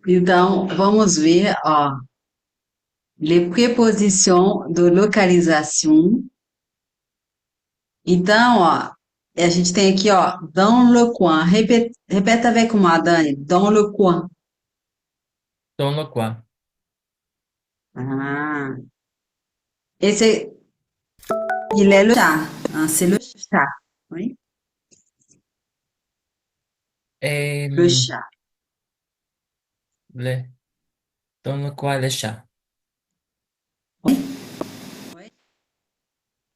Então, vamos ver, ó, les prépositions de localisation. Então, ó, a gente tem aqui, ó, dans le coin. Repete avec moi, Dani. Dans le coin. Dans le coin. Ah, esse, il est le chat. Hein, c'est le chat. Oui, Et le chat. le, dans le coin, le chat. Oui.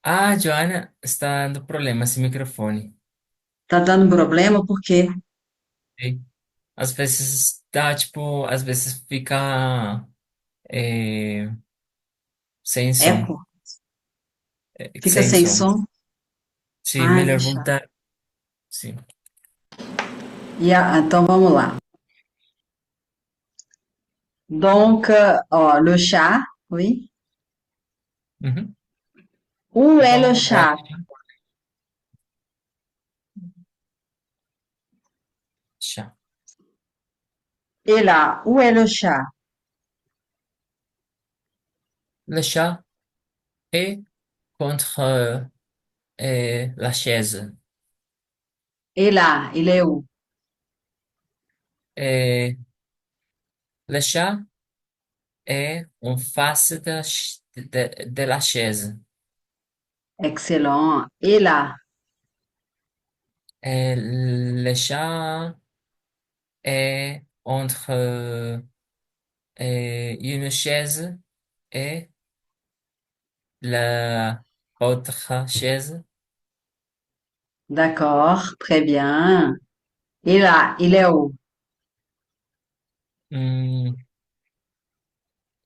Ah, Joana, está dando problema esse microfone. Tá dando problema porque Ok? Às vezes dá, tipo, às vezes fica sem som. eco, fica Sem sem som. som. Sim, Ai, melhor que chato. voltar. Sim. Então, vamos lá. Donc, ó, le chat, oui. Uhum. Où est le Dans chat? chat. Et là, où est le chat? Le chat est contre la chaise. Et là, il est où? Et le chat est en face de la chaise. Excellent. Et là, Et le chat est entre une chaise et la autre chaise. d'accord, très bien. Et là, il est où? Hmm,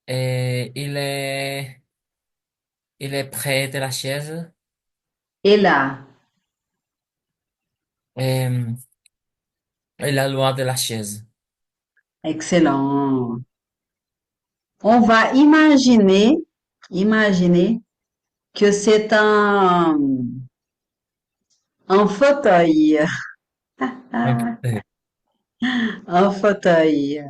et il est près de la chaise. Et là, Et, il est loin de la chaise. excellent. On va imaginer que c'est un fauteuil. Un Ah, fauteuil. un fauteuil.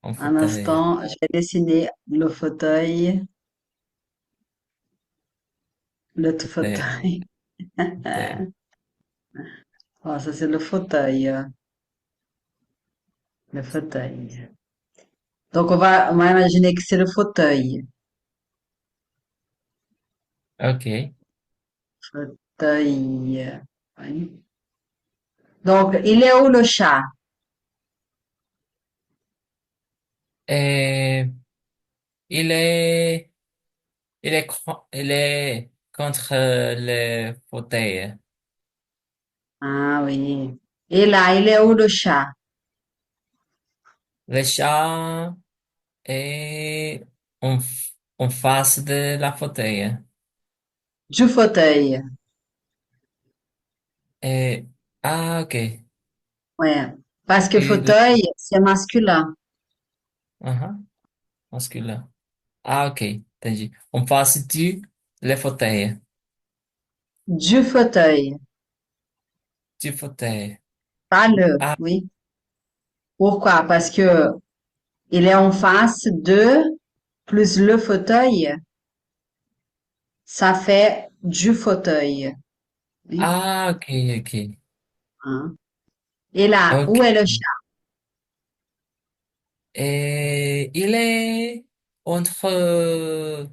Un Un fauteuil. instant, je vais dessiner le fauteuil, le tout Fauteuil. fauteuil. Fauteuil. Oh, ça c'est le fauteuil. Le fauteuil. Donc on va imaginer que c'est le fauteuil. OK. Fauteuil. Oui. Donc, il est où le chat? Et il est, il est contre le fauteuil. Ah oui. Et là, il est où le chat? Le chat est en face de la fauteuil. Du fauteuil. Et, ah, OK. Ouais. Parce que Il, fauteuil, c'est masculin. uh masculin. Ah, OK. Entendi. En face le fauteuil. Du fauteuil. Du fauteuil. Pas le, Ah, oui. Pourquoi? Parce que il est en face de plus le fauteuil. Ça fait du fauteuil. Oui. ah, OK, OK. Hein. Et là, où OK. est le chat? Et il est entre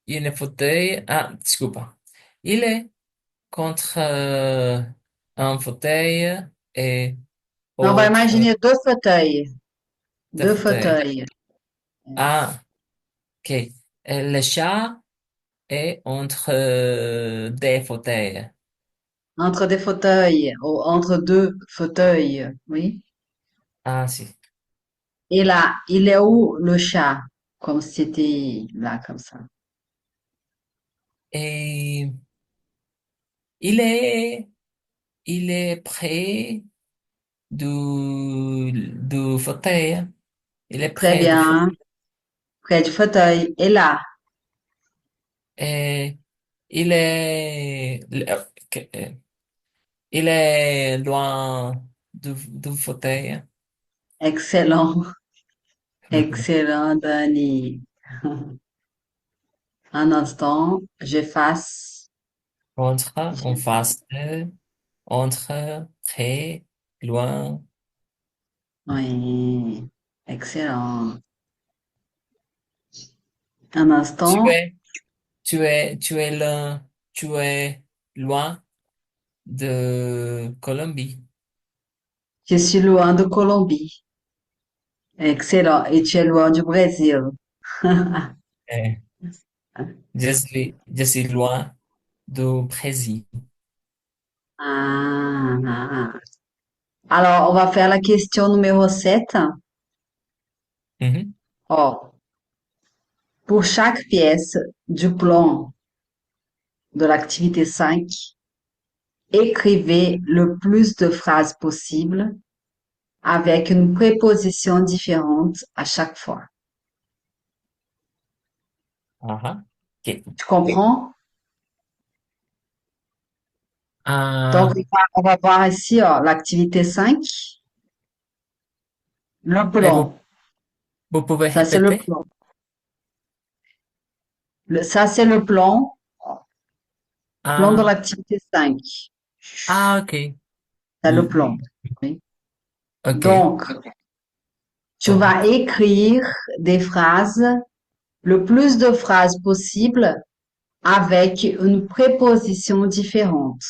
une fauteuil. Ah, disculpa. Il est contre un fauteuil et Non, on va autre imaginer deux fauteuils. de Deux fauteuil. fauteuils. Ah, ok. Et le chat est entre des fauteuils. Entre des fauteuils, ou entre deux fauteuils. Oui. Ah, si. Et là, il est où le chat? Comme si c'était là, comme ça. Et il est, il est près du fauteuil. Il est Très près du fauteuil. bien. Près du fauteuil. Et là, Et il est, il est loin do fauteuil. Excellent. Excellent, Dani. Un instant, j'efface. Entre, en face de, entre, près, loin. Oui, excellent. Un Tu instant, es, tu es le, tu es loin de Colombie. je suis loin de Colombie. Excellent. Et tu es loin du Brésil. Eh, je suis loin du Brésil. Ah, ah. Alors, on va faire la question numéro 7. Mhm. Oh, pour chaque pièce du plan de l'activité 5, écrivez le plus de phrases possible avec une préposition différente à chaque fois. Ah, ah. Ok. Tu comprends? Donc, Ah, on va voir ici l'activité 5, le mais plan. vous pouvez Ça, c'est le répéter? plan. Ça, c'est le plan de Ah, l'activité 5. ah, ok. C'est le plan. Oui. Ok. Donc, tu vas Donc, écrire des phrases, le plus de phrases possible avec une préposition différente.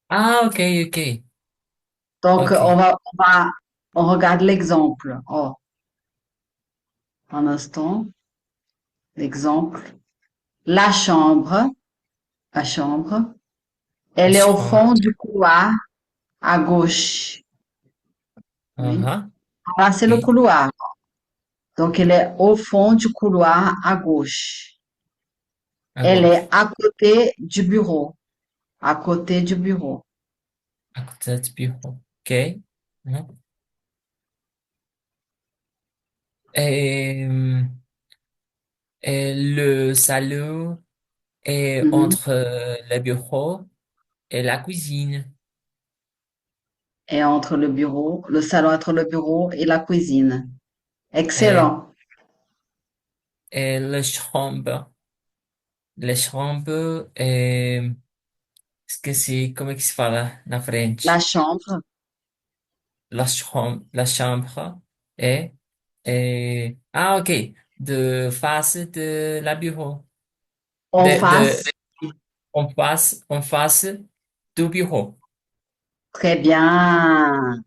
ah, ok, ok, Donc, ok. on regarde l'exemple. Oh, un instant. L'exemple. La chambre, la chambre, La elle est au chambre. fond du couloir à gauche. Ah, Oui. ah, Là, c'est le ok. couloir. Donc, elle est au fond du couloir à gauche. À Elle est gauche. à côté du bureau. À côté du bureau. À côté du bureau. Ok. Mhm. Et, et le salon est Mhm. entre le bureau et la cuisine. Et entre le bureau, le salon entre le bureau et la cuisine. Et, Excellent. et la chambre. La chambre est, est-ce que c'est, comment il se parle en La French? chambre, La chambre est, ah, ok. De face de la bureau. en face, En face du bureau. très bien.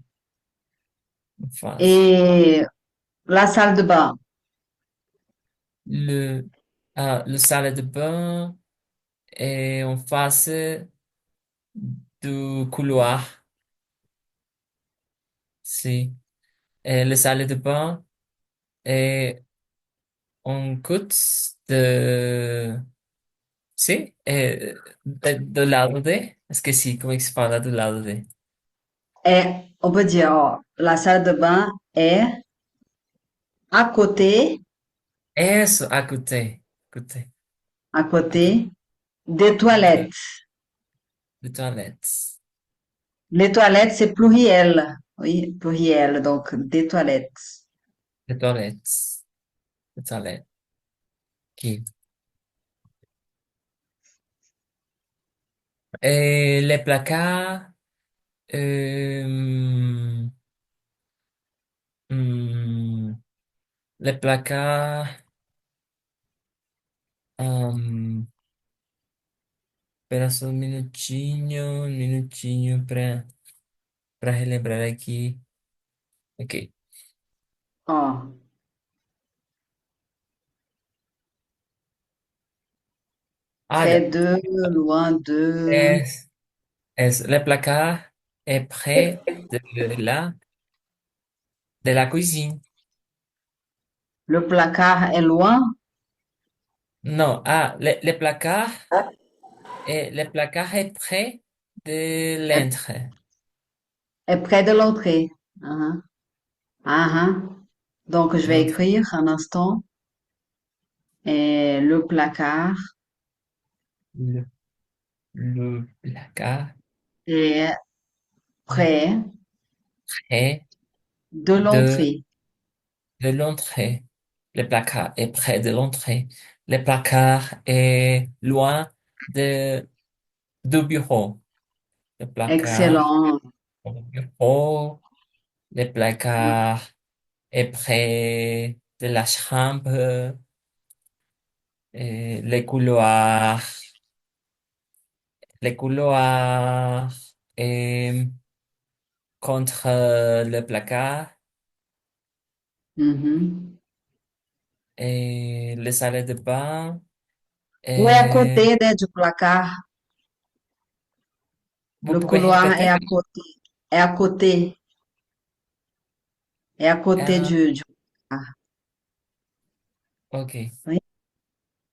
En face. Et la salle de bain, Le, le salle de bain est en face du couloir. Si. Et le salle de bain est en côte de, si, de lado de, est-ce que si, comment il se parle de lado de? on peut dire, la salle de bain est à côté, Eso, à côté, à à côté côté des de, toilettes. de toilettes. Les toilettes, c'est pluriel. Oui, pluriel, donc des toilettes. De toilettes. De toilettes. Ok. Et les placards, euh, hmm, les placards, um, espera só um minutinho para relembrar aqui. Ok. Oh, Olha, près de, loin de. é, le placard est près de la cuisine. Le placard est loin, Non, le placard est près de est, l'entrée. est près de l'entrée. Ah, ah, ah. Donc, je vais L'entrée. écrire un instant. Et le placard Le, le placard est est près près de de, l'entrée. de l'entrée. Le placard est près de l'entrée. Le placard est loin de, du bureau. Le placard Excellent. au bureau. Le placard est près de la chambre. Et les couloirs contre le placard Mhm. et les salles de bain. Ou é à Et côté, né, du placard. vous Le pouvez couloir répéter? est à côté. Est à côté. Est à côté Ah, du placard. ok. Oui.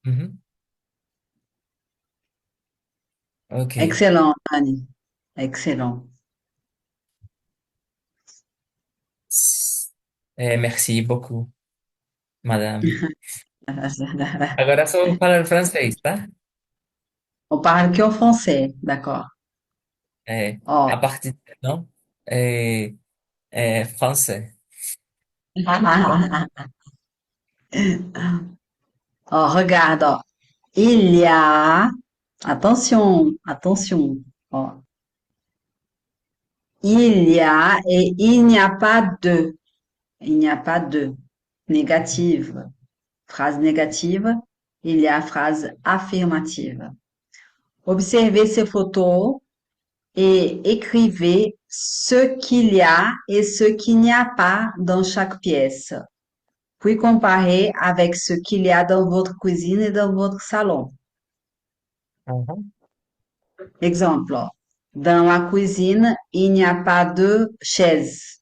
Mhm. Ok. Excellent, Annie. Excellent. Merci beaucoup, madame. Agora só falar francês, tá? On parle qu'en français, d'accord. Oh. A partir de maintenant, français. Oh, regarde, oh. Il y a, attention, attention. Oh. Il y a et il n'y a pas de. Il n'y a pas de. Négative. Phrase négative. Il y a phrase affirmative. Observez ces photos et écrivez ce qu'il y a et ce qu'il n'y a pas dans chaque pièce. Puis comparez avec ce qu'il y a dans votre cuisine et dans votre salon. Mhm. Exemple, dans la cuisine, il n'y a pas de chaise.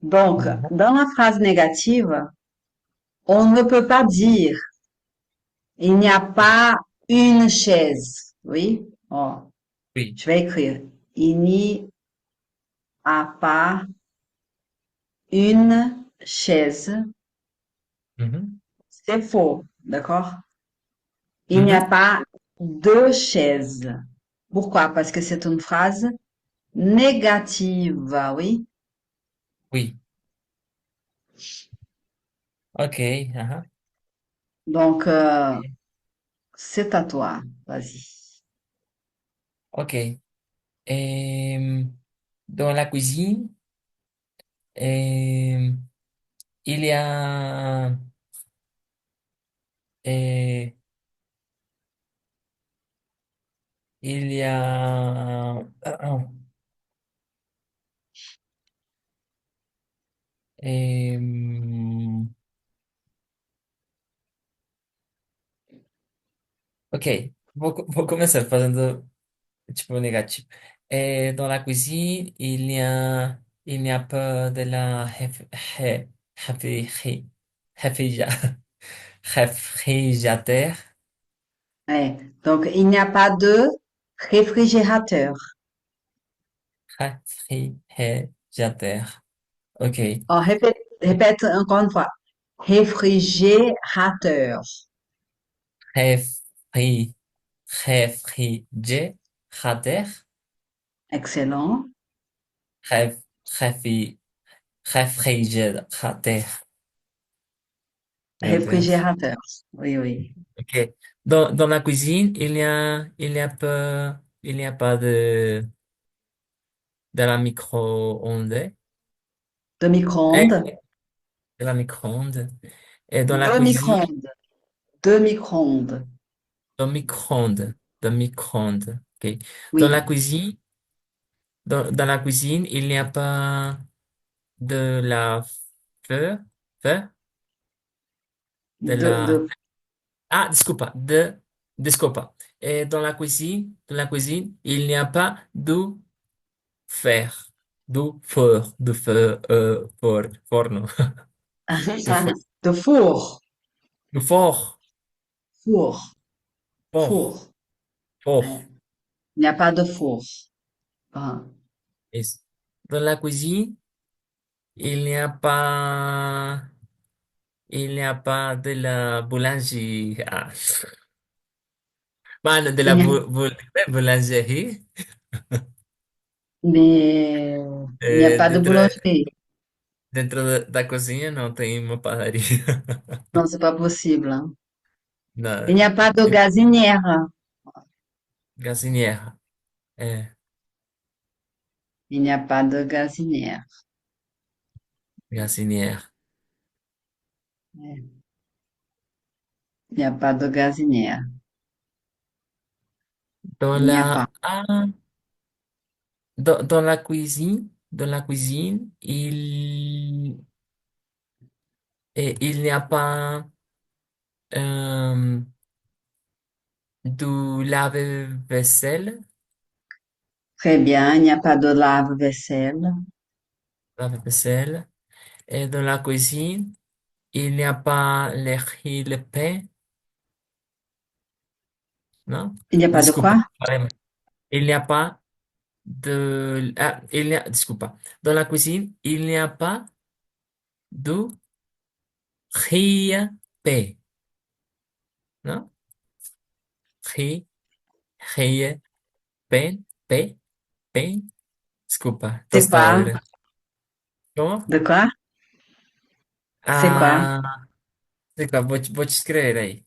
Donc, Mhm. dans la phrase négative, on ne peut pas dire il n'y a pas une chaise. Oui? Oh, Oui. je vais écrire. Il n'y a pas une chaise. Mhm. C'est faux, d'accord? Il n'y a Mhm. pas deux chaises. Pourquoi? Parce que c'est une phrase négative, oui? Oui. Ok. Aha. Donc, c'est à toi. Vas-y. Ok. Dans la cuisine, euh, il y a, euh, il y a, ok. Vou começar fazendo tipo negativo. Dans la cuisine, il n'y a pas de la réfrigérateur. Réfrigérateur. Ouais. Donc, il n'y a pas de réfrigérateur. Réfrigérateur. Ok. Oh, répète, répète encore une fois. Réfrigérateur. Réfri, réfrigérateur. Excellent. Réf, réfri, réfrigérateur. Meu Deus. Réfrigérateur. Oui, oui. Ok. Dans la cuisine, il n'y a pas de la micro-ondes. De micro-ondes. Eh, de la micro-ondes. Et dans la De cuisine, micro-ondes. De micro-ondes. de micro-ondes. De micro-ondes. Ok. Dans la Oui. cuisine, dans la cuisine, il n'y a pas de la feu, feu, de la, De, disculpa, disculpa. Et dans la cuisine, il n'y a pas de fer, du feu, forno, du feu, de four. du fort, Four. fort, Four. fort. Ouais. Il n'y a pas de four. Ah. Et dans la cuisine, il n'y a pas, il n'y a pas de la boulangerie, de Il la n'y a, boulangerie. mais il n'y a É, pas de boulangerie. dentro da cozinha não tem uma padaria. Non, c'est pas possible, hein. Na Il n'y a pas de gazinière. gazinière. É, Il n'y a pas de gazinière. gazinière. Il n'y a pas de gazinière. Dans Il n'y a pas. la, ah, dans la cuisine, il n'y a pas euh, du lave-vaisselle. Très bien, il n'y a pas de lave-vaisselle. Lave-vaisselle. Et dans la cuisine, il n'y a pas les riz de pain, non? Il n'y a pas de Desculpa, quoi? falei. Il n'y a pas disculpa. Dans la cuisine, il n'y a pas de riz, non? Riz, riz, pain, pain. Desculpa, C'est quoi? tostadora. Como? De quoi? C'est quoi? Ah, desculpa, vou te escrever aí,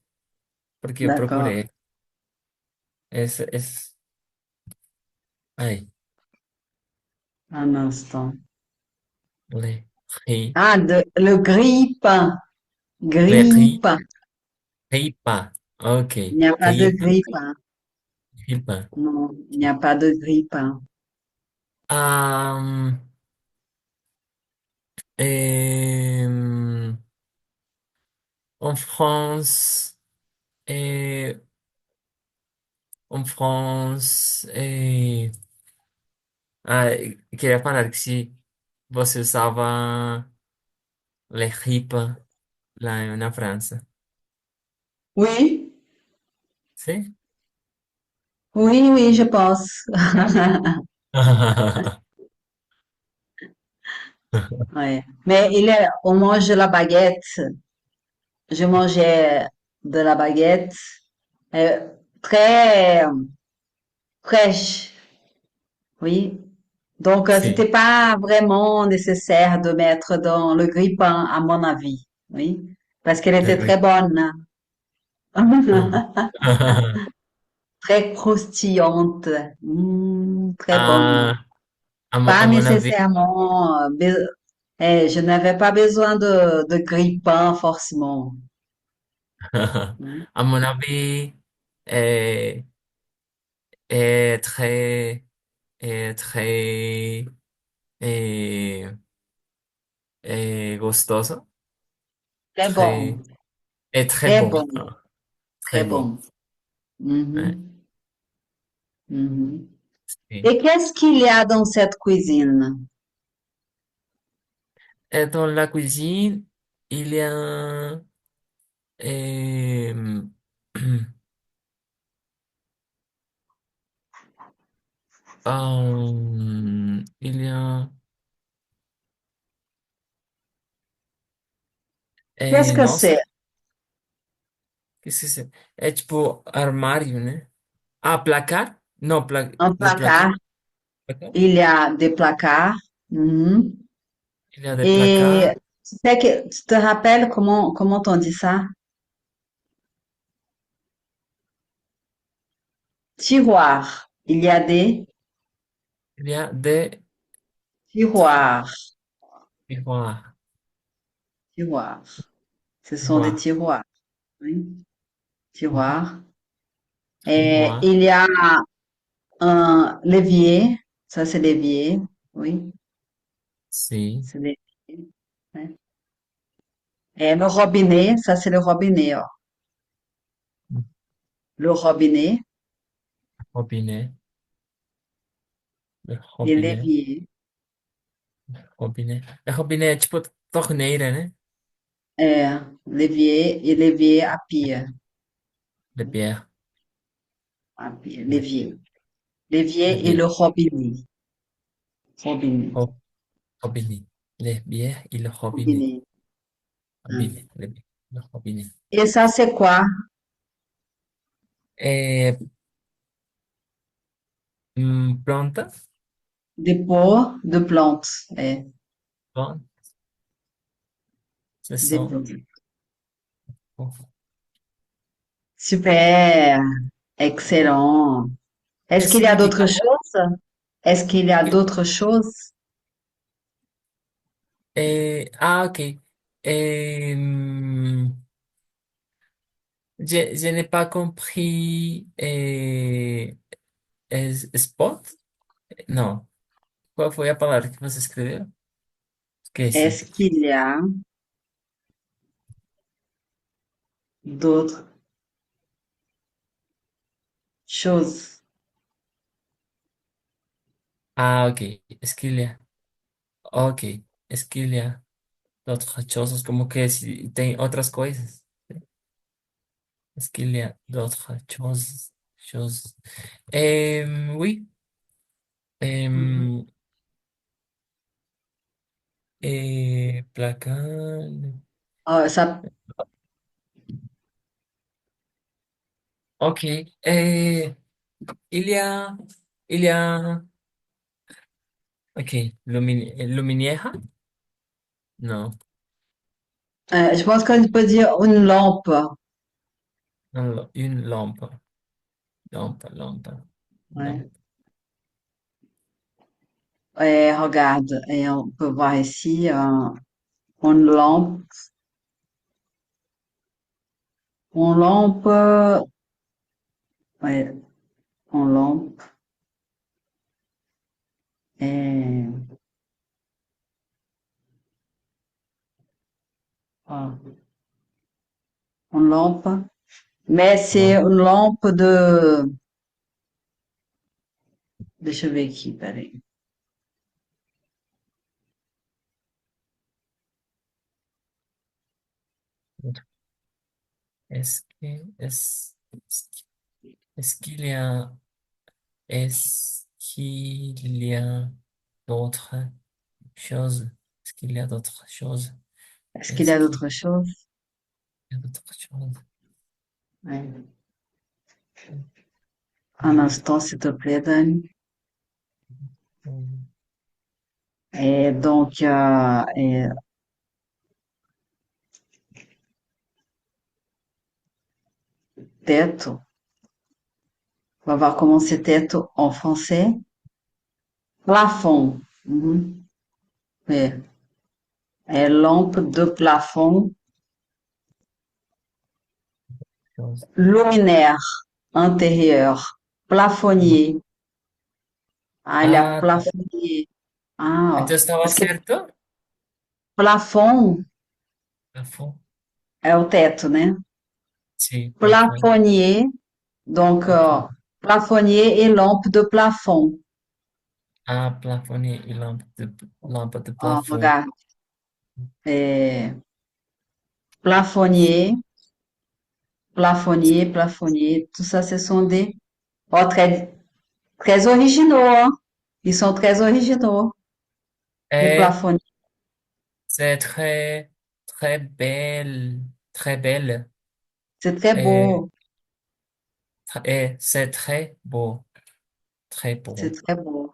porque eu D'accord. procurei. Esse, aí, Un instant. le riz, Ah, le grille-pain. le riz, Grille-pain. riz-pain. Ok, Il n'y a pas de riz-pain, grille-pain. riz-pain. Non, il n'y a pas de grille-pain. Ah, em, en France, eh, en France, queria falar que se você usava les ripas lá na França, Oui, sim? oui, oui, je pense. Ouais. Mais on mange la baguette. Je mangeais de la baguette euh, très fraîche. Oui. Donc, Sim. c'était pas vraiment nécessaire de mettre dans le grille-pain, à mon avis. Oui. Parce qu'elle était très bonne. Très croustillante. Très bonne. Ah, Pas à mon avis, nécessairement, je n'avais pas besoin de grille-pain forcément. Hein. à mon avis, est, est très, est très, est, est gostoso, Très très, bon. est très Très bon, bon. très Très bon. bon. Ouais, Mhm. Mhm. sim. Et qu'est-ce qu'il y a dans cette cuisine? Et dans la cuisine, il y a il y a, Qu'est-ce que nossa, c'est? que se é tipo armário, né? Ah, placar? Não, Un de placar? placard. Placar? Il y a des placards. Mhm. Il y a des Et placards, tu te rappelles comment on dit ça? Tiroir. Il y a des il y a des tiroirs. tiroirs, Tiroirs. Ce sont des tiroirs, tiroirs. Oui. mhm, Tiroirs. Et tiroirs, il y a un l'évier. Ça, c'est l'évier. Oui. sim, C'est l'évier. Ouais. Et le robinet. Ça, c'est le robinet. Oh. Le robinet robinet, le et robinet, l'évier. robinet. Le robinet é tipo torneira, né? L'évier et l'évier à pied. De bière, À pied. de, L'évier. de L'évier et bière, le robinet. Robinet. robinet. Les bières et le robinet, Robinet. robinet, Hein. le robinet. Et ça, c'est quoi? Planta, des pots de plantes. Bon, ce Des sont. plantes. Bon. Super, excellent. Que Est-ce qu'il y a signifie d'autres quoi? choses? Est-ce qu'il y a d'autres choses? Ok. Je n'ai pas compris. Spot? Não. Qual foi a palavra que você escreveu? Esqueci. Est-ce qu'il y a d'autres choses? Ah, ok. Es que le- Ok. Es que le- Outras coisas, como que si tem outras coisas. Es que le- D'autres choses. Choses. Oui. Mhm. Euh, Placard. Ça, Ok. Il y a. Il y a. Ok. Lumière? Non. je pense qu'on peut dire une lampe. Une lampe. Lampe, lampe, Ouais. lampe. Et regarde, et on peut voir ici une lampe, une lampe, ouais, une lampe, et, ah, une lampe. Mais c'est Lampe. une lampe de cheveux qui, peraí. Est-ce que, est-ce, est-ce qu'il y a, est-ce qu'il y a d'autres choses? Est-ce qu'il y a d'autres choses? Est-ce qu'il y Est-ce a qu'il d'autres choses? y a d'autres choses? Ouais. Un instant, s'il te plaît, Dani. Et donc, teto. On va voir comment c'est teto en français. Plafond. Mhm. É. É lampe de plafond. Choses. Luminaire intérieur. Plafonnier. Ah, il y a Ah, plafonnier. Ah, então estava parce que certo? plafond Plafond. é o teto, né? Sim, plafond. Plafonnier, donc Plafond. plafonnier et lampe de plafond. Ah, plafonnier e lampe de Ah, plafond. regarde, plafonnier, plafonnier, plafonnier, tout ça, ce sont des, oh, très, très originaux, hein? Ils sont très originaux, les Et plafonniers. c'est très, très belle, très belle. C'est très Et, beau, et c'est très beau, très c'est beau. très beau.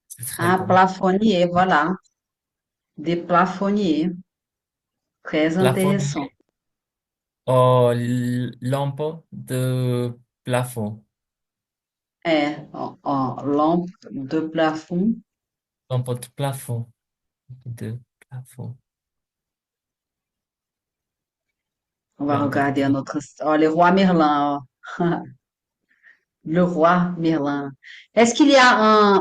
C'est très Un beau. plafonnier, voilà, des plafonniers, très intéressant. Plafonnier. Oh, lampe de plafond. En lampe de plafond. Lampe de plafond. De plafond. On va Lampe de regarder un plafond. autre. Oh, le roi Merlin. Le roi Merlin. Est-ce qu'il y a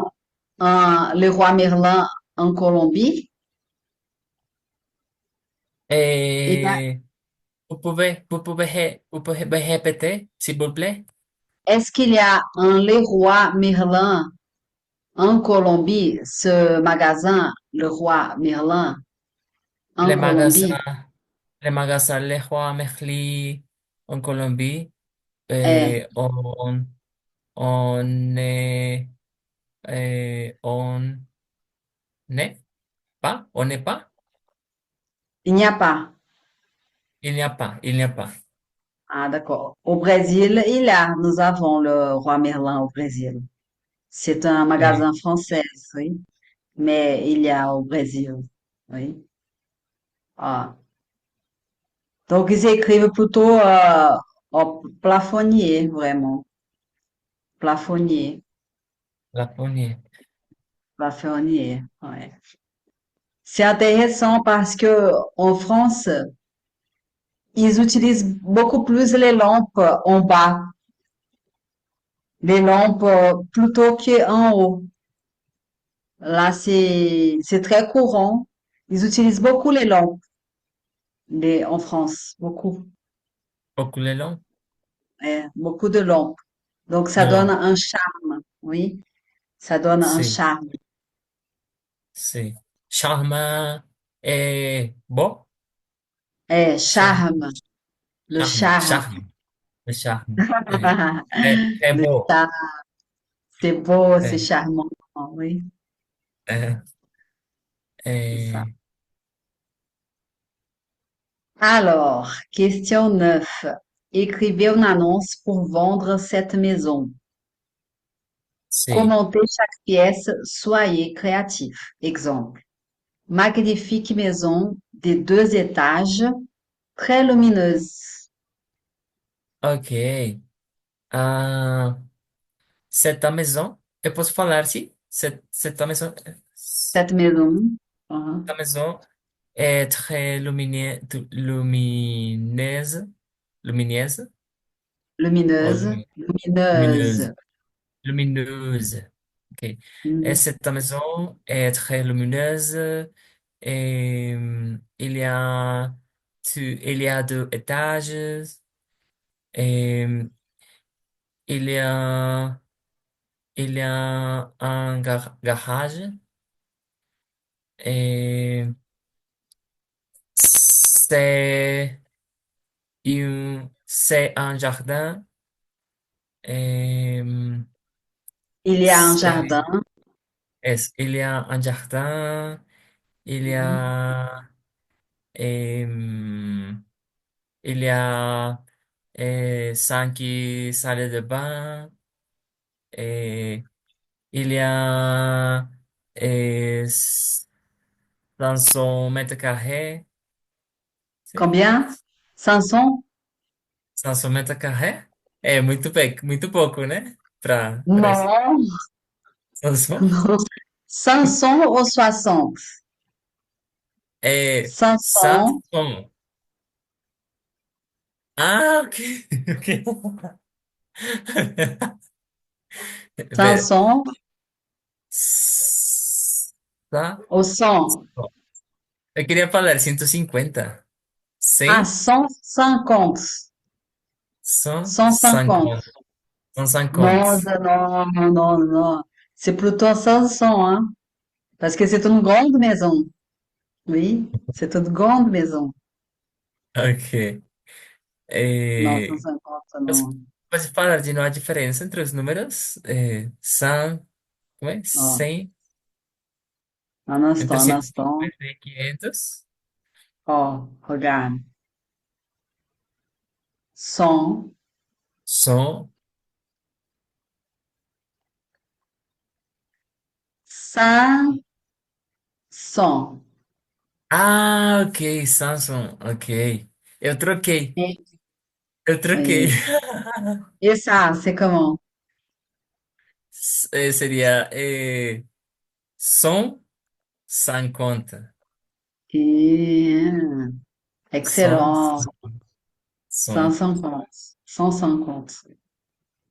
le roi Merlin en Colombie? Il y a- Et vous pouvez répéter, s'il vous plaît? Est-ce qu'il y a un le roi Merlin en Colombie? Ce magasin, le roi Merlin en Les magasins, Colombie, les magasins Leroy Merlin en Colombie, est, on, on est, on n'est pas, on n'est pas, il n'y a pas. il n'y a pas, il n'y a pas. Ah, d'accord. Au Brésil, il y a. Nous avons le roi Merlin au Brésil. C'est un Oui, magasin français, oui, mais il y a au Brésil, oui. Ah. Donc, ils écrivent plutôt en plafonnier, vraiment. Plafonnier, la poignée. plafonnier, ouais. C'est intéressant parce que en France, ils utilisent beaucoup plus les lampes en bas, les lampes plutôt qu'en haut. Là, c'est très courant. Ils utilisent beaucoup les lampes en France, beaucoup, Ukulele? beaucoup de lampes. Donc, ça De donne l'an. un charme, oui, ça donne un Si, charme. si. Charmant et beau? Charme, Charme, le charme, charme. charme, le charme. Très, très Le beau. charme, c'est beau, c'est Euh, charmant, oui, euh, c'est ça. euh, Alors, question 9. Écrivez une annonce pour vendre cette maison. si. Commentez chaque pièce, soyez créatif. Exemple. Magnifique maison de 2 étages, très lumineuse. Ok. Ah, c'est ta maison? Eu posso falar, sim? C'est ta maison? Cette maison, uh-huh, Ta maison est très lumineuse. Lumineuse? Ou lumineuse, lumineuse. lumineuse? Lumineuse. Ok. Et Mhm. cette maison est très lumineuse. Et il y a 2 étages. Et il y a, il y a un garage. Et c'est c'est un jardin. Et Il y a un c'est, jardin. il y a un jardin. Il y Mhm. a, et, il y a 5 salles de bain. Et il y a 500 mètres carrés. Sim? Combien? 500? 500 mètres carrés? É muito pouco, né? Para isso. Non, 500? non. 500 ou 60? É 500, 500. Ah, ok. Ok. Pera. 500 Tá? ou 100? Eu queria falar 150. Ah, 100? 150. 150. 150. 150. Non, non, non, non, non. C'est plutôt 500, hein? Parce que c'est une grande maison. Oui, c'est une grande maison. Ok. Non, É, 150, Você non. pode falar de novo a diferença entre os números? 100, como é? Oh, 100, un entre instant, un instant. 150 e 500. Oh, regarde. 100, 100. 500. Ah, ok, Samsung, ok. Eu troquei, Et, eu troquei. et, et ça, c'est comment? Seria 150. Et, excellent. 150. 150. 150.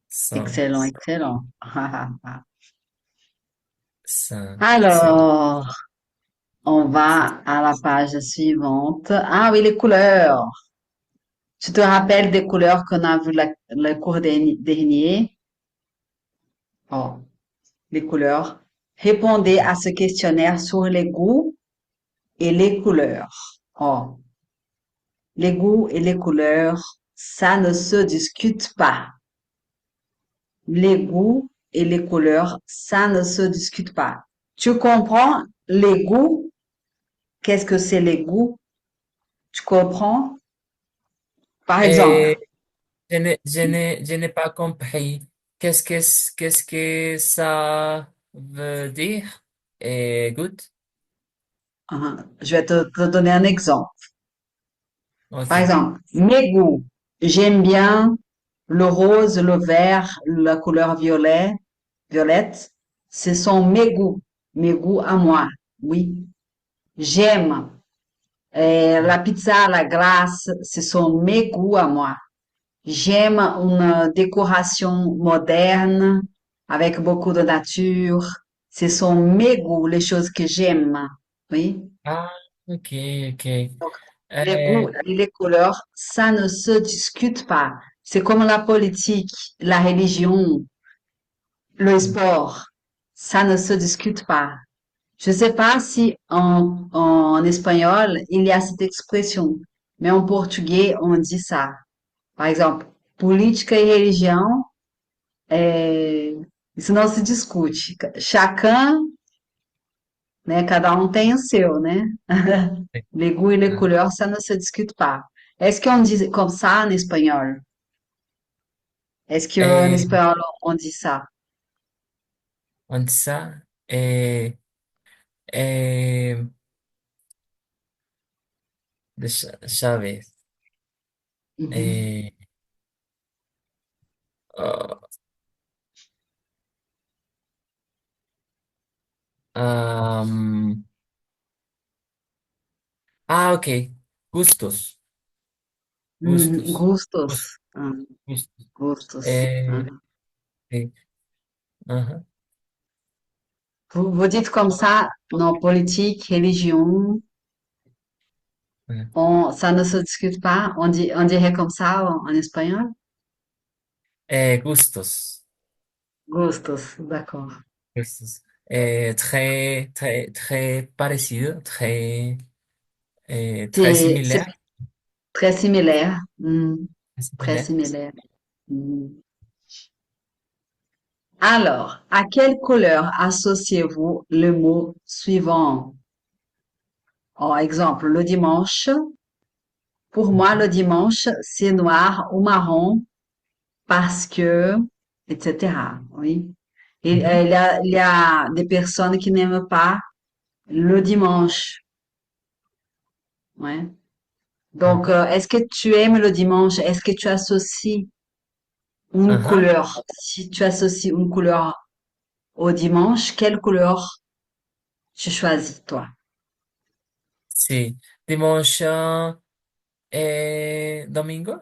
100, Excellent, excellent. sim. Alors, on va à la page suivante. Ah oui, les couleurs. Tu te rappelles des couleurs qu'on a vu le cours dernier? Oh, les couleurs. Répondez à ce questionnaire sur les goûts et les couleurs. Oh, les goûts et les couleurs, ça ne se discute pas. Les goûts et les couleurs, ça ne se discute pas. Tu comprends les goûts? Qu'est-ce que c'est les goûts? Tu comprends? Par exemple, Je n'ai pas compris. qu'est-ce que ça veut dire? Good? Je vais te donner un exemple. Par Ok. exemple, mes goûts. J'aime bien le rose, le vert, la couleur violette. Ce sont mes goûts à moi. Oui. J'aime la pizza, la glace. Ce sont mes goûts à moi. J'aime une décoration moderne avec beaucoup de nature. Ce sont mes goûts, les choses que j'aime. Oui. Ah, ok, ok. Donc, les Euh, goûts et les couleurs, ça ne se discute pas. C'est comme la politique, la religion, le sport. Ça ne se discute pas. Je ne sais pas si en espagnol, il y a cette expression, mais en portugais, on dit ça. Par exemple, política e religião, isso não se discute. Chacun, né, cada um tem o seu, né? Les goûts et les couleurs, ça ne se discute pas. Est-ce qu'on dit comme ça en espagnol? Est-ce qu'en euh, espagnol, on dit ça? on dit ça. Euh, de Chavez. Mhm. Euh, oh, euh, ok. Gustos. Gustos. Gustos. Gustos. Gustos. Gustos. Euh, eh, uh-huh. Vous dites comme ça, non, politique, religion, ça ne se discute pas. On dirait comme ça en espagnol? Gustos. Gustos, d'accord. Gustos. Très, très, très parecido. Très, très C'est similaire. très similaire. Très Très similaire. similaire. Hmm. Alors, à quelle couleur associez-vous le mot suivant? Par exemple, le dimanche. Pour moi, le Mhm. dimanche, c'est noir ou marron parce que, etc. Oui. Et Mhm. il y a des personnes qui n'aiment pas le dimanche. Ouais. Donc, Mhm. est-ce que tu aimes le dimanche? Est-ce que tu associes une Uh-huh. couleur? Si tu associes une couleur au dimanche, quelle couleur tu choisis, toi? Sí. Dimanche domingo.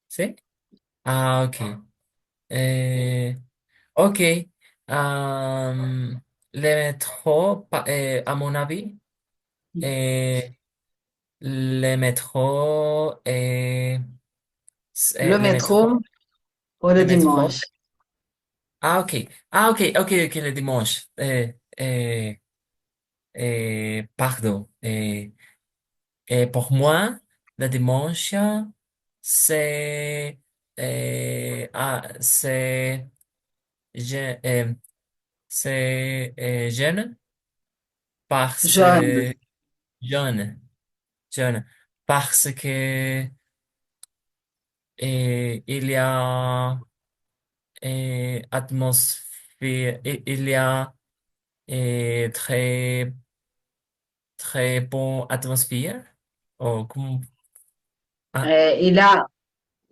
¿Sí? Ah, ok. Eh, ok. Um, le métro, à mon avis, eh, le métro, Le le métro métro, ou le le métro. dimanche? Ah, ok. Ah, ok, ok, ok, le dimanche. Pardon. Pour moi, le dimanche, c'est, c'est, je- euh, c'est jeune parce Jaune. jeune, jeune parce que il y a atmosphère, il y a très très bon atmosphère. Oh, ah, Il a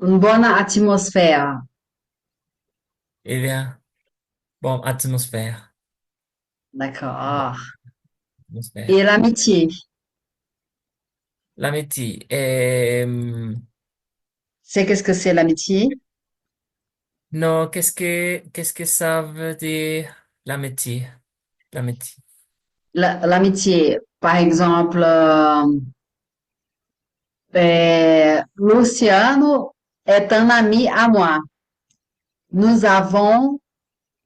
une bonne atmosphère. il y a bon atmosphère, D'accord. bon Ah. Et atmosphère. l'amitié. L'amitié. C'est qu'est-ce que c'est l'amitié? Non, qu'est-ce que ça veut dire l'amitié? L'amitié. L'amitié, par exemple, Luciano est un ami à moi. Nous avons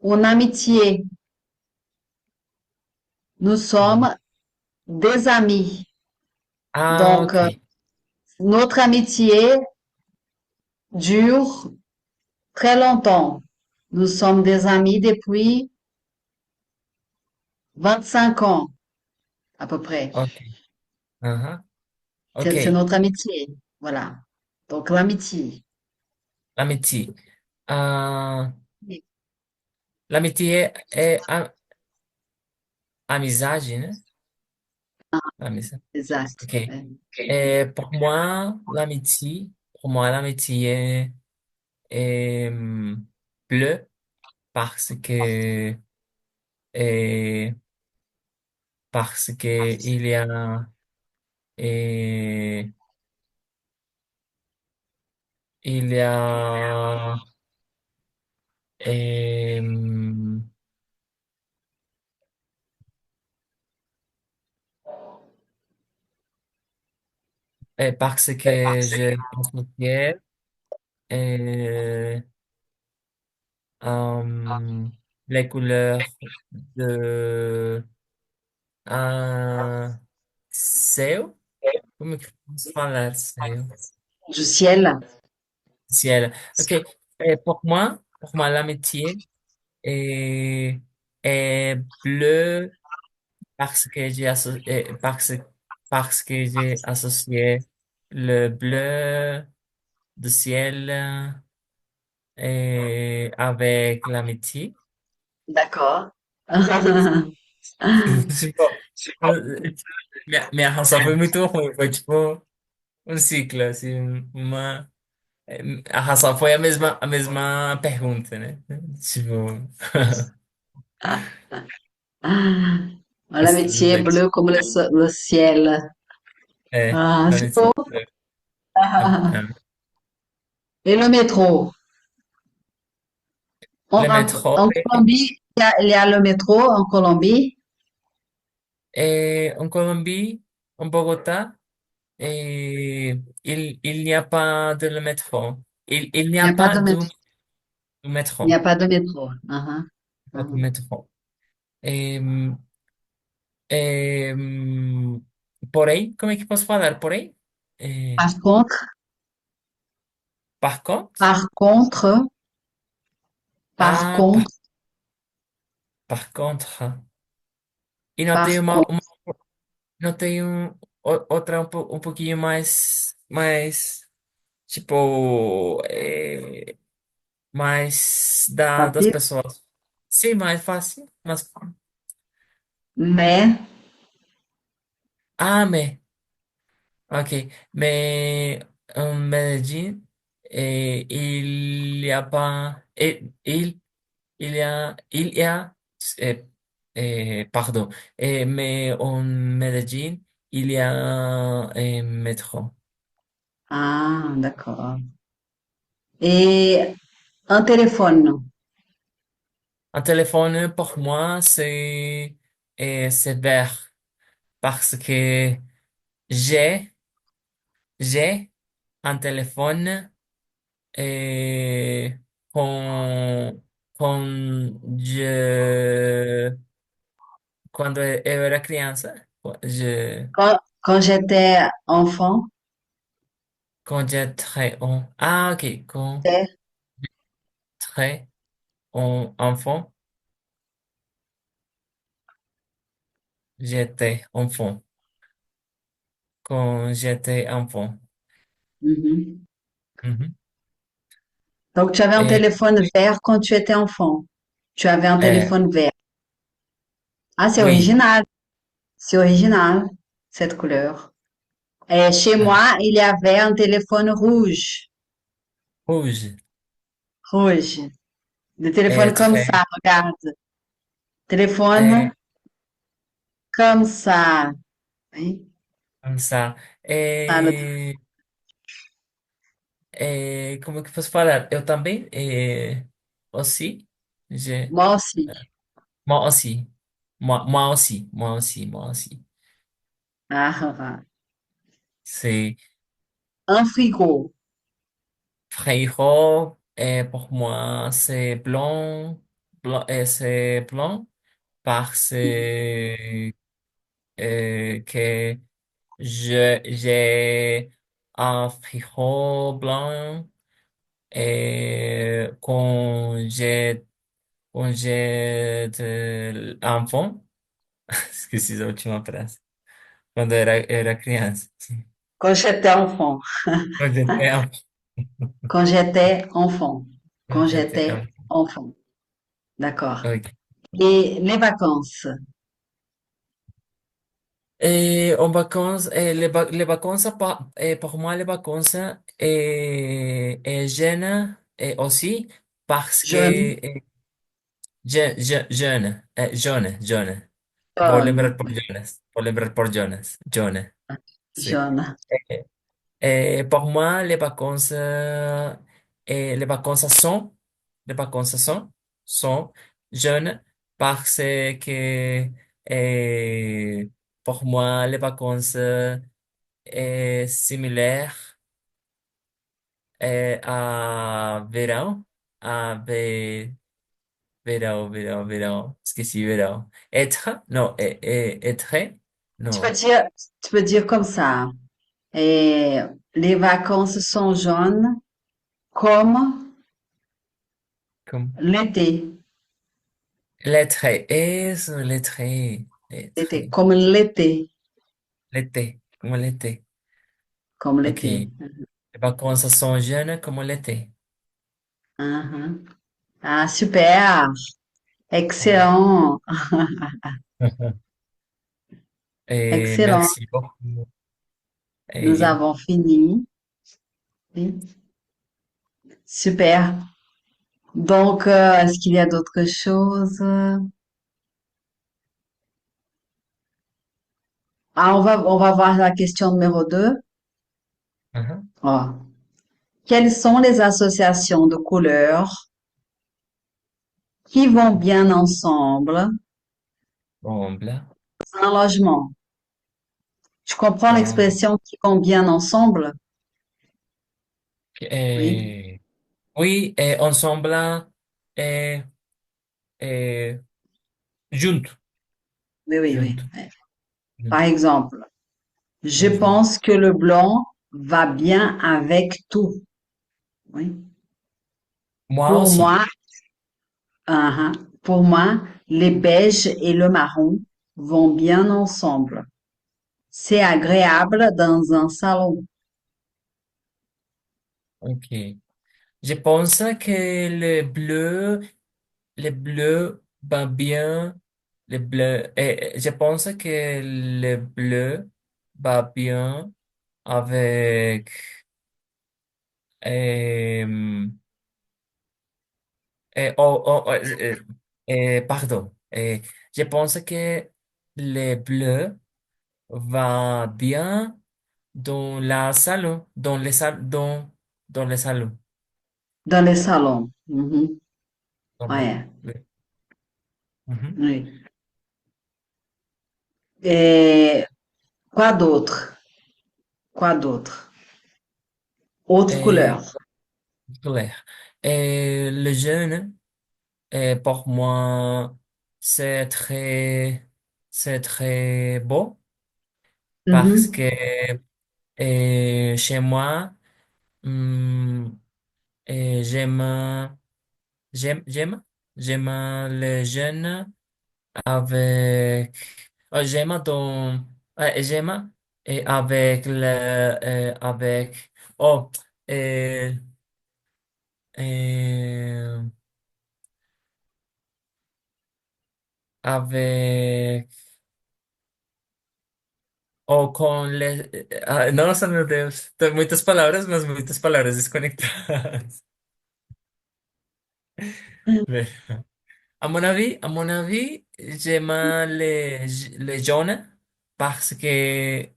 une amitié. Nous Mhm. sommes des amis. Ah, Donc, ok. notre amitié dure très longtemps. Nous sommes des amis depuis 25 ans, à peu près. Ok. Uh-huh. C'est Ok. notre amitié. Voilà. Donc, l'amitié. L'amitié. Ah, l'amitié est amizade, né? Amizade. Exact. Ok. Et pour moi, l'amitié est bleue parce que, et, parce que et, il y a, et, et parce que je associé et, euh, les couleurs de un céu. Como é que posso falar céu? Du ciel. Ciel. Ok. Pour moi, l'amitié est, est bleu parce que parce que j'ai associé le bleu du ciel avec l'amitié. D'accord. Tipo, minha ração foi muito ruim, foi tipo um ciclo, assim, uma. A razão foi a mesma pergunta, né? Tipo, L'amitié est bleue comme le ciel. Ah, la c'est beau. médecine. Et le métro. Le métro En Colombie, il y a le métro en Colombie. en Colombie, en Bogota, il n'y a pas de le métro. Il n'y Il a n'y a pas pas de métro. de Il n'y métro. a pas de métro. Pas de Mhm. métro. Et, et, por ahí, como é que posso falar? Por ahí? Eh, Par contre, par contre, par contre, par ah, contre, par contre, e não tem par contre. não tem outra um pouquinho mais, tipo, mais das Facile. pessoas. Sim, mais fácil, mas, Mais, me, ok, mais Medellín, il y a pas, il y a, pardon, mais en Medellín, il y a un métro. ah, d'accord. Et un téléphone. Un téléphone, pour moi, c'est vert parce que j'ai, j'ai un téléphone et quand, quand quand era criança, Quand j'étais enfant, quand j'étais ok, quand j'étais- j'étais enfant, j'étais enfant, quand j'étais enfant. Mhm. Mhm. Donc, tu avais un Et, téléphone vert quand tu étais enfant. Tu avais un euh, téléphone vert. Ah, oui, c'est original, cette couleur. Et chez euh, moi, il y avait un téléphone rouge, rouge. rouge. Des Et téléphones comme très, ça, regarde. Téléphone et comme ça. Oui, comme ça. ça, Como é que posso falar? Eu também, aussi, je, moi aussi. moi aussi, moi aussi, moi aussi, moi aussi. Ah, ah, ah. C'est Un frigo. frérot, et pour moi, c'est c'est blanc parce que j'ai un frigo blanc et quand j'étais enfant, esqueci a última frase, quando era criança. Quand j'étais enfant. Quando j'étais enfant. Quand j'étais enfant. quand j'étais j'étais un- enfant. D'accord. ok. Et les vacances, Et en vacances, les vacances, pour moi, les vacances, jeune, aussi, parce que, jeune, jeune, jeune, pour les pour Jonas, jeune, sí. jeune. Eh, pour moi, les vacances sont jeunes parce que, eh, pour moi, les vacances est similaire à verão, à verão, esqueci verão. Être, non, être, Tu peux non, dire, tu peux dire comme ça. Et les vacances sont jaunes comme comme l'été. l'être, eso, l'être, L'été, être, comme l'été, l'été, comme l'été. comme Ok. l'été. Les vacances sont jeunes comme l'été. Mhm. Ah, super. Ouais. Excellent. Et Excellent. merci beaucoup. Nous Et, avons fini. Oui. Super. Donc, est-ce qu'il y a d'autres choses? Ah, on va voir la question numéro 2. uh-huh. Oh. Quelles sont les associations de couleurs qui vont bien ensemble Bon, là. dans un logement? Tu comprends Bon. l'expression qui vont bien ensemble? Oui, Et, oui, et ensemble, et, et, junto, oui, oui, oui. junto, Par junto. exemple, je Mhm. pense que le blanc va bien avec tout. Oui. Moi Pour aussi. moi, uh-huh. Pour moi, les beiges et le marron vont bien ensemble. C'est agréable dans un salon. Ok. Je pense que le bleu va bien, je pense que le bleu va bien avec, euh, pardon, je pense que le bleu va bien dans la salon, dans le salon. Dans les salons. Mhm. Dans Ouais, le- Mhm. oui. Et quoi d'autre? Quoi d'autre? Autre Et, couleur. clair. Et le jaune, pour moi, c'est très, c'est très beau parce Mhm. que chez moi, hum, j'aime, j'aime, j'aime, j'aime le jaune avec, j'aime et avec oh, euh, euh, avec, o con no, son meu Deus, tem muitas palavras, mas muitas palavras desconectadas. Bem, à mon avis, j'aime les jaunes parce que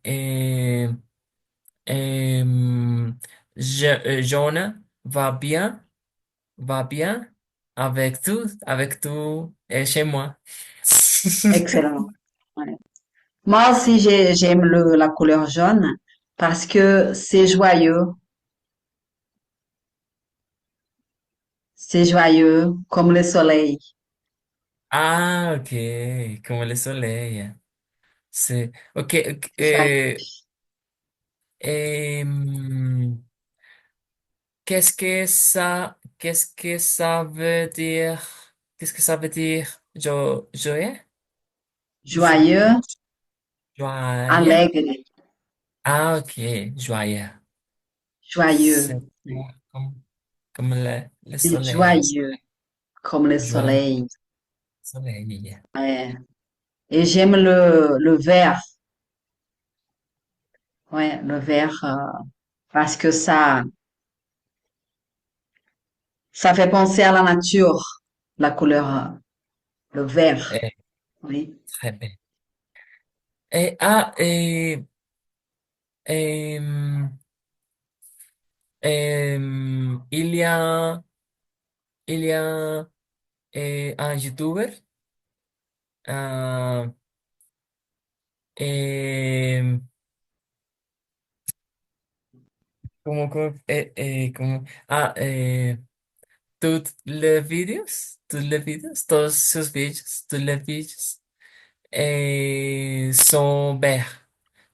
jaune va bien avec tout chez moi. Excellent. Ouais. Moi aussi, j'aime la couleur jaune parce que c'est joyeux comme le soleil. Ah, ok, como le soleil. Sí, ok, ok, Joyeux. hum, qu'est-ce que ça veut dire, qu'est-ce que ça veut dire, joyeux, joyeux, Joyeux, joyeux, alegre, ah, ok, joyeux, joyeux. c'est comme comme le Et soleil. joyeux, comme le Joie, soleil. soleil. Ouais. Et j'aime le vert. Ouais, le vert, parce que ça fait penser à la nature, la couleur, le vert. Eh, Oui. très bien. Et, il y a un YouTuber. ah, eh, como, todos sus vídeos, tous les vídeos sont verts,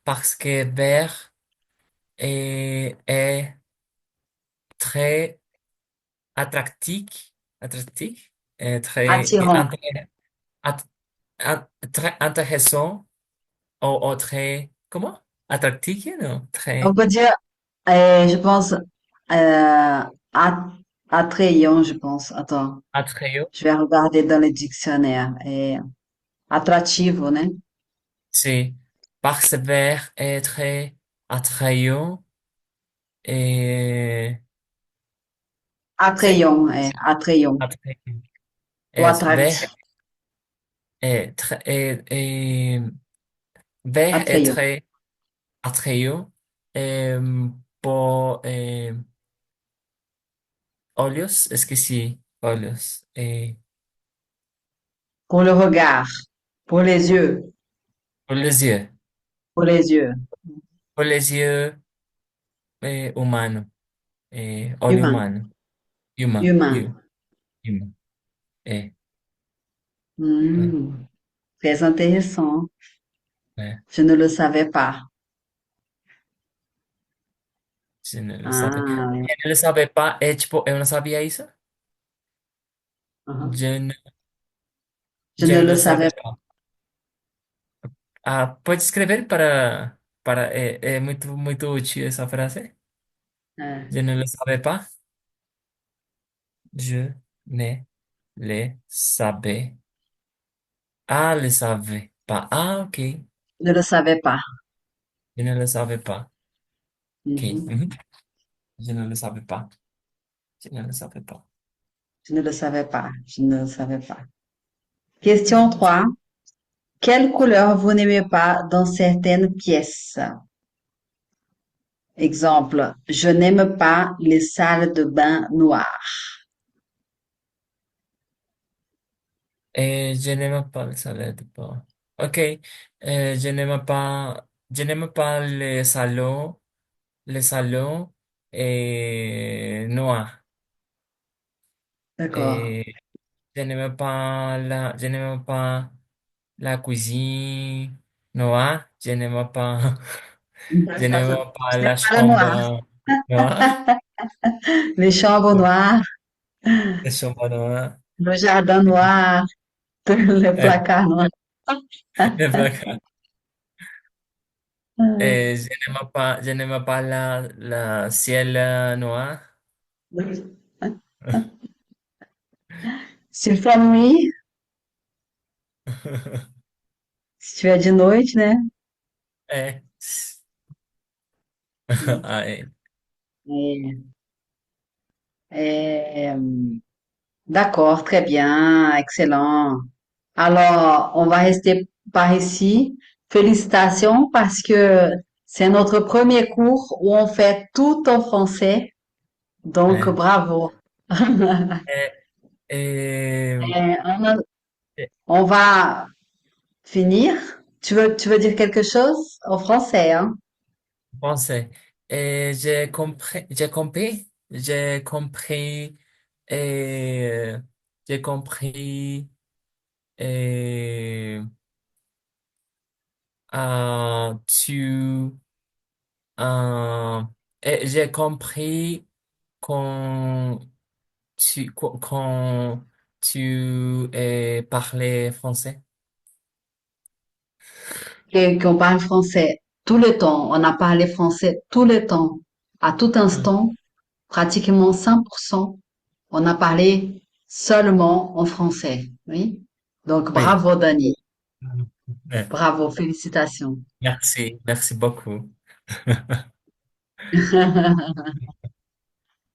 parce que vert est très attractif, attractif, très, Attirant. at- très intéressant, ou très, comment? Attractif, non? On Très peut dire, je pense, at- attrayant, je pense. Attends, attrayant. je vais regarder dans le dictionnaire. Attrativo, né? C'est parce que vert est très attrayant et c'est Attrayant, attrayant. attrayant. Ou Et attractif. est très, et vert est Attrayant. très attrayant et pour olhos, est-ce que c'est olhos? Et Pour le regard. Pour les yeux. pour les yeux. Pour les yeux. Pour les yeux humains. Olho Humain. humano. Humain. Humain. Humain. É, é, Hmm, très intéressant. é. Je ne le savais pas. Je ne le savais. Ah, Je ne le savais pas. É tipo, eu não sabia isso. uhum. Je ne, Je je ne ne le le savais savais pas. Pode escrever é muito, muito útil essa frase. pas. Je ne le savais pas. Je ne le savais. Le savais pas. Ok. Je ne le savais pas. Je ne le savais pas. Ok. Mhm. Mhm. Je ne le savais pas. Je ne le savais pas. Je ne le savais pas. Je ne le savais pas. Je Question ne le savais 3. Quelle couleur vous n'aimez pas dans certaines pièces? Exemple, je n'aime pas les salles de bain noires. Je n'aime pas le salade de pas. Ok. Je n'aime pas les salons noirs. D'accord. Et je n'aime pas la cuisine noire. Je n'aime pas, je n'aime pas Je n'aime la pas le noir. chambre noire. Les chambres noires, La chambre noire. le jardin noir, le Euh, placard noir. le placard. Je n'aime pas la ciel noir. S'il fait nuit, se tiver de noite, né? É. Ai, É, é, d'accord, très bien, excellent. Alors, on va rester par ici. Félicitations parce que c'est notre premier cours où on fait tout en français. Donc, é. bravo. É, é, Et é, on va finir. Tu veux dire quelque chose en français, hein? Français. J'ai compris, et j'ai compris, et tu, euh, et j'ai compris quand quand tu parlais français. Qu'on parle français tout le temps. On a parlé français tout le temps, à tout Hmm. instant. pratiquement 100%, on a parlé seulement en français. Oui. Donc, Oui. bravo, Dani. Ouais. Bravo, félicitations. Merci, merci beaucoup.